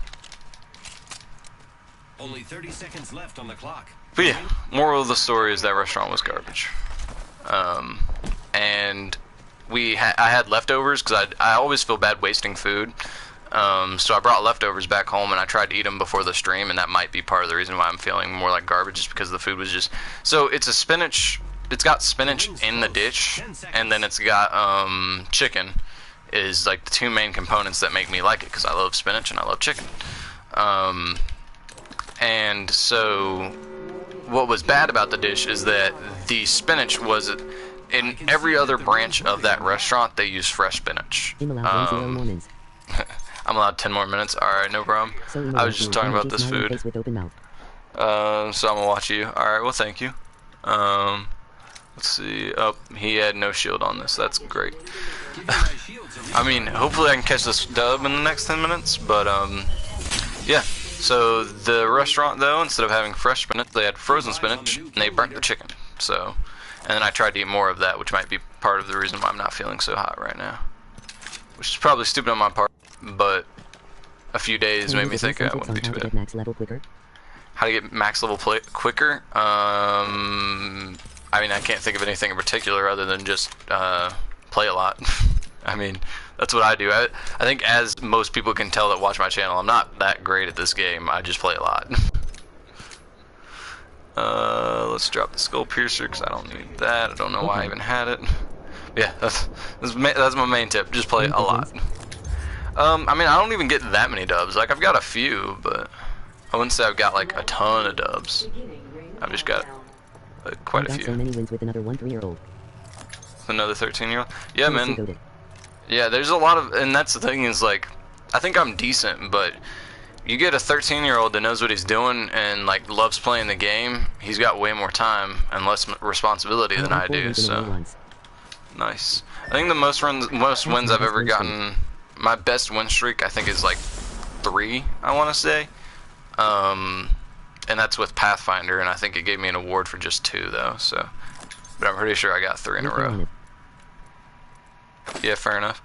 Only 30 seconds left on the clock. But yeah, moral of the story is that restaurant was garbage. And I had leftovers, because I always feel bad wasting food. So I brought leftovers back home and I tried to eat them before the stream, and that might be part of the reason why I'm feeling more like garbage, just because the food was just... So it's a spinach... It's got spinach in the dish, and then it's got chicken, is like the two main components that make me like it, because I love spinach and I love chicken. And so what was bad about the dish is that the spinach was... In every other branch of that restaurant, they use fresh spinach. I'm allowed 10 more minutes. I'm allowed 10 more minutes. Alright, no problem. So I was just talking about this smiling food. face with open mouth. So I'm gonna watch you. Alright, well, thank you. Let's see. Oh, he had no shield on this. That's great. Giving my shields a I mean, hopefully I can catch this dub in the next 10 minutes, but, yeah. So the restaurant, though, instead of having fresh spinach, they had frozen spinach, and they burnt the chicken. So, and then I tried to eat more of that, which might be part of the reason why I'm not feeling so hot right now. Which is probably stupid on my part, but a few days made me think it wouldn't be too bad. Max level quicker. How to get max level quicker? I mean, I can't think of anything in particular other than just play a lot. I mean, that's what I do. I think, as most people can tell that watch my channel, I'm not that great at this game. I just play a lot. Let's drop the Skull Piercer, because I don't need that. I don't know why I even had it. Yeah, that's my main tip. Just play a lot. I mean, I don't even get that many dubs. Like, I've got a few, but I wouldn't say I've got like a ton of dubs. I've just got quite a I got so few. many wins with another 3-year-old. Another 13-year-old. Yeah, Who is man. Yeah, there's a lot of, and that's the thing is, like, I think I'm decent, but you get a 13-year-old that knows what he's doing and like loves playing the game, he's got way more time and less responsibility than I do. So nice. I think the most wins I've ever gotten, my best win streak I think is like 3, I want to say. And that's with Pathfinder, and I think it gave me an award for just 2 though. So, but I'm pretty sure I got 3 in a row. Yeah, fair enough.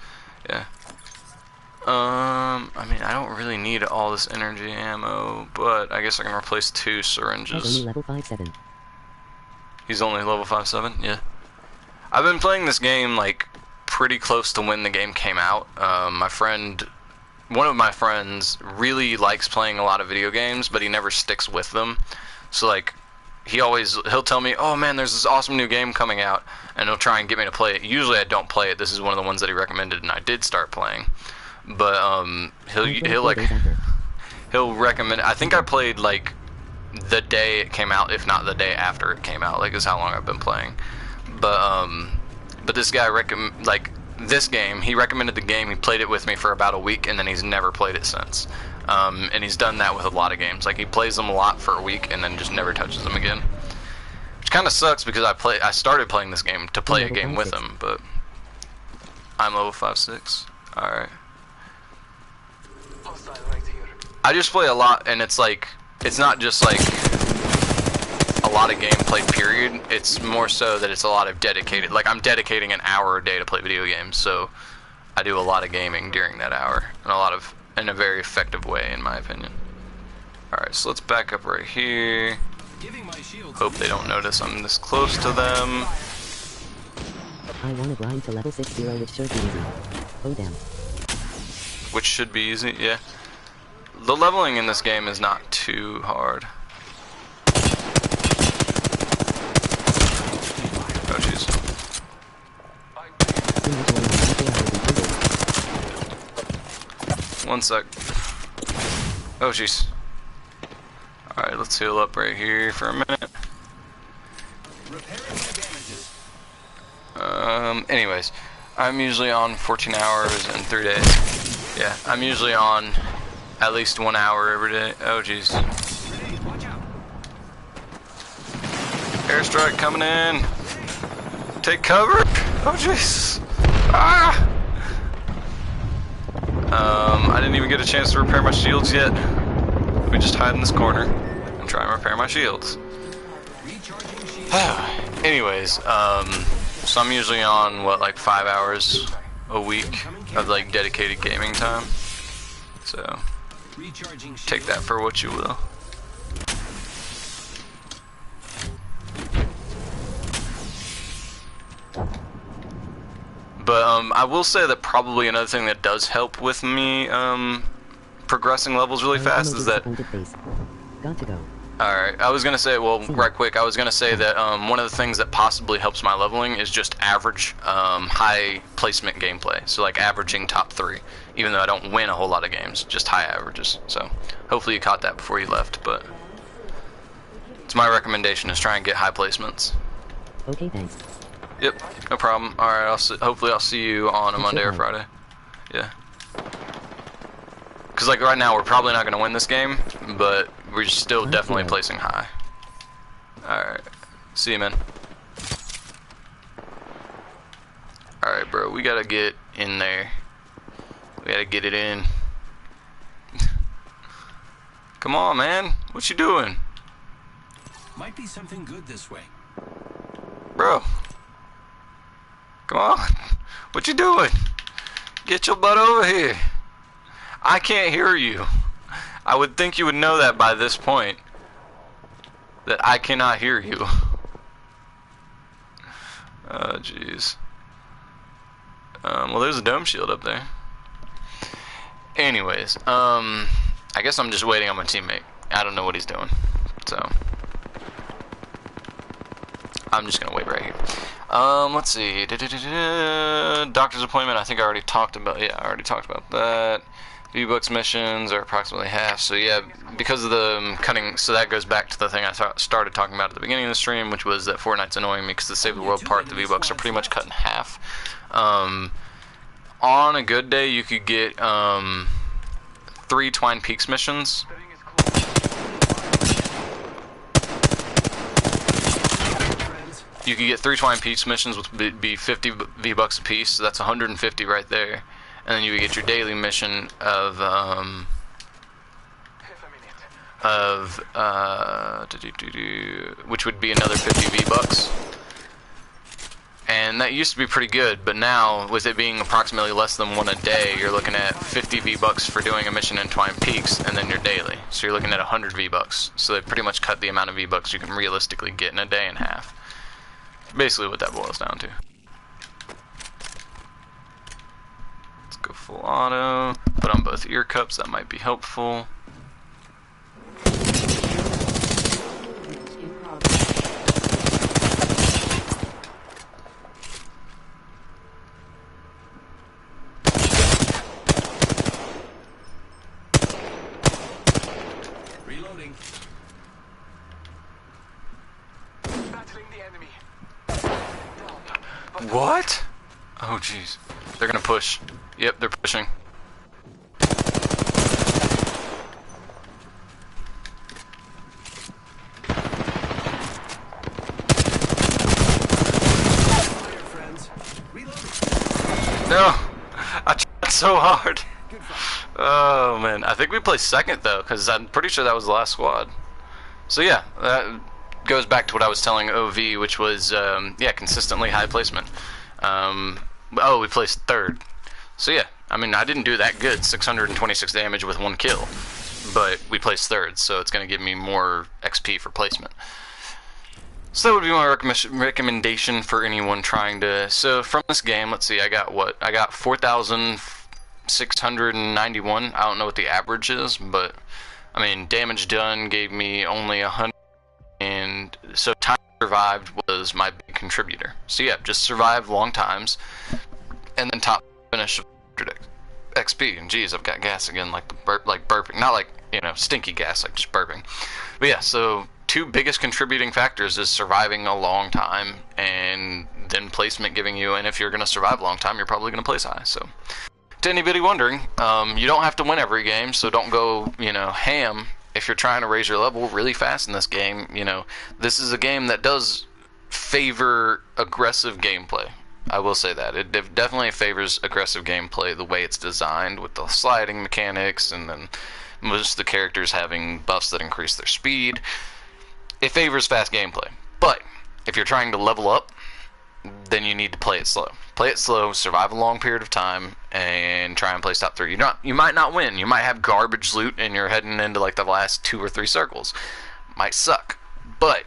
Yeah. I mean, I don't really need all this energy ammo, but I guess I can replace 2 syringes. Only level 5-7. He's only level 5-7? Yeah. I've been playing this game, like, pretty close to when the game came out. One of my friends really likes playing a lot of video games, but he never sticks with them. So, like, he'll tell me, oh man, there's this awesome new game coming out, and he'll try and get me to play it. Usually I don't play it. This is one of the ones that he recommended, and I did start playing. But he'll recommend. I think I played like the day it came out, if not the day after it came out. Like, is how long I've been playing. But this guy this game. He recommended the game. He played it with me for about a week, and then he's never played it since. And he's done that with a lot of games. Like, he plays them a lot for a week, and then just never touches them again. Which kind of sucks because I started playing this game to play a game with him, but I'm level 5-6. All right. I just play a lot, and it's like, it's not just like a lot of gameplay period. It's more so that it's a lot of dedicated, like I'm dedicating an hour a day to play video games, so I do a lot of gaming during that hour, and in a very effective way, in my opinion. Alright, so let's back up right here. Hope they don't notice I'm this close to them. I want to grind to level 60, which should be easy. Oh damn. Which should be easy, yeah. The leveling in this game is not too hard. Oh jeez. One sec. Oh jeez. Alright, let's heal up right here for a minute. Anyways, I'm usually on 14 hours in 3 days. Yeah, I'm usually on at least 1 hour every day. Oh jeez. Airstrike coming in. Take cover. Oh jeez. Ah! I didn't even get a chance to repair my shields yet. Let me just hide in this corner and try and repair my shields. Anyways, so I'm usually on what, like 5 hours a week of like dedicated gaming time. So take that for what you will. But I will say that probably another thing that does help with me progressing levels really fast is that. Got to go. Alright, I was gonna say, well, right quick, I was gonna say that one of the things that possibly helps my leveling is just average high placement gameplay. So like averaging top 3, even though I don't win a whole lot of games, just high averages. So hopefully you caught that before you left, but it's my recommendation is try and get high placements. Okay, thanks. Yep, no problem. Alright, hopefully I'll see you on a Monday or Friday. Yeah. Because like right now we're probably not going to win this game, but we're still definitely placing high. Alright, see you, man. Alright, bro, we got to get in there. We got to get it in. Come on, man. What you doing? Might be something good this way. Bro. Come on. What you doing? Get your butt over here. I can't hear you. I would think you would know that by this point. That I cannot hear you. Oh, jeez. Well, there's a dome shield up there. Anyways, I guess I'm just waiting on my teammate. I don't know what he's doing. So I'm just gonna wait right here. Let's see. Doctor's appointment. I think I already talked about. Yeah, I already talked about that. V-Bucks missions are approximately half. So yeah, because of the cutting. So that goes back to the thing I started talking about at the beginning of the stream, which was that Fortnite's annoying me because the Save the World part, the V-Bucks are pretty much cut in half. On a good day, you could get 3 Twine Peaks missions. You can get 3 Twine Peaks missions, which would be 50 V-Bucks a piece, so that's 150 right there. And then you would get your daily mission of which would be another 50 V-Bucks. And that used to be pretty good, but now, with it being approximately less than 1 a day, you're looking at 50 V-Bucks for doing a mission in Twine Peaks, and then your daily. So you're looking at 100 V-Bucks. So they pretty much cut the amount of V-Bucks you can realistically get in a day in half. Basically what that boils down to. Let's go full auto. Put on both ear cups, that might be helpful. Reloading. Battling the enemy. What? Oh jeez. They're gonna push. Yep, they're pushing. Fire, friends. Reloading. No! I tried so hard. Oh man, I think we placed second though, because I'm pretty sure that was the last squad. So yeah, that goes back to what I was telling OV, which was, yeah, consistently high placement. Oh, we placed third. So yeah, I mean, I didn't do that good, 626 damage with 1 kill, but we placed third, so it's going to give me more XP for placement. So that would be my recommendation for anyone trying to... So from this game, let's see, I got what? I got 4,691. I don't know what the average is, but I mean, damage done gave me only 100, and so time survived was my big contributor. So yeah, just survive long times, and then top finish 100 XP. And geez, I've got gas again, like burping, not like, you know, stinky gas, like just burping. But yeah, so 2 biggest contributing factors is surviving a long time, and then placement giving you, and if you're going to survive a long time, you're probably going to place high. So to anybody wondering, you don't have to win every game, so don't go, you know, ham if you're trying to raise your level really fast in this game. You know, this is a game that does favor aggressive gameplay. I will say that. It definitely favors aggressive gameplay the way it's designed, with the sliding mechanics, and then most of the characters having buffs that increase their speed. It favors fast gameplay. But if you're trying to level up, then you need to play it slow. Play it slow, survive a long period of time, and try and place top 3. You might not win. You might have garbage loot, and you're heading into like the last 2 or 3 circles. Might suck, but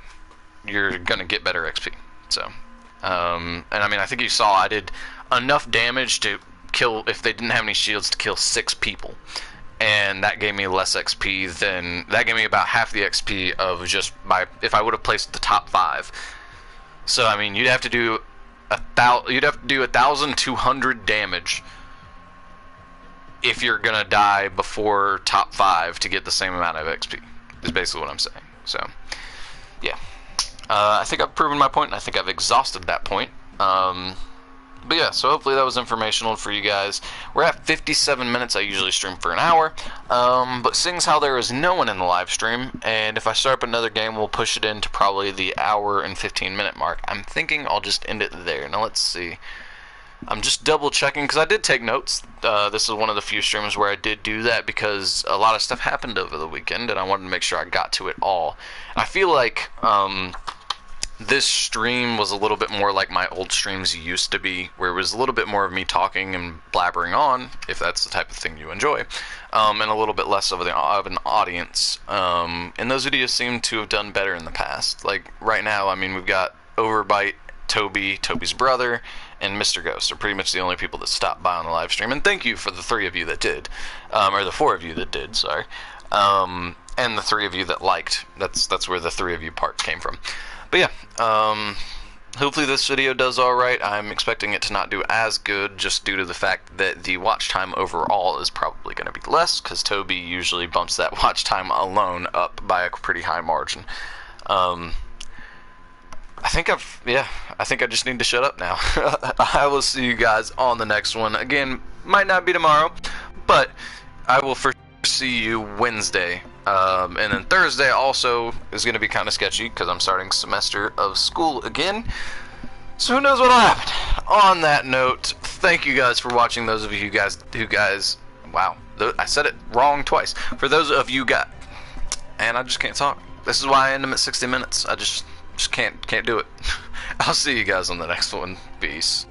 you're gonna get better XP. So, and I mean, I think you saw I did enough damage to kill, if they didn't have any shields, to kill 6 people, and that gave me less XP than, that gave me about half the XP of just if I would have placed the top 5. So I mean, you'd have to do 1,200 damage if you're gonna die before top 5 to get the same amount of XP. Is basically what I'm saying. So yeah, I think I've proven my point, and I think I've exhausted that point. But yeah, so hopefully that was informational for you guys. We're at 57 minutes. I usually stream for an hour, but seeing as how there is no one in the live stream, and if I start up another game, we'll push it into probably the hour and 15-minute mark. I'm thinking I'll just end it there. Now let's see. I'm just double checking, because I did take notes. This is one of the few streams where I did do that, because a lot of stuff happened over the weekend, and I wanted to make sure I got to it all. I feel like this stream was a little bit more like my old streams used to be, where it was a little bit more of me talking and blabbering on, if that's the type of thing you enjoy, and a little bit less of an audience. And those videos seem to have done better in the past. Like right now, I mean, we've got Overbite, Toby's brother, and Mr. Ghost are pretty much the only people that stopped by on the live stream. And thank you for the 3 of you that did, or the 4 of you that did, sorry, and the 3 of you that liked. That's where the 3 of you part came from. But yeah, hopefully this video does alright. I'm expecting it to not do as good, just due to the fact that the watch time overall is probably going to be less, because Toby usually bumps that watch time alone up by a pretty high margin. I think I just need to shut up now. I will see you guys on the next one. Again, might not be tomorrow, but I will for see you Wednesday. And then Thursday also is going to be kind of sketchy because I'm starting semester of school again. So who knows what'll happen. On that note, thank you guys for watching. Those of you guys, wow, I said it wrong twice. For those of you guys, and I just can't talk. This is why I end them at 60 minutes. I just can't do it. I'll see you guys on the next one. Peace.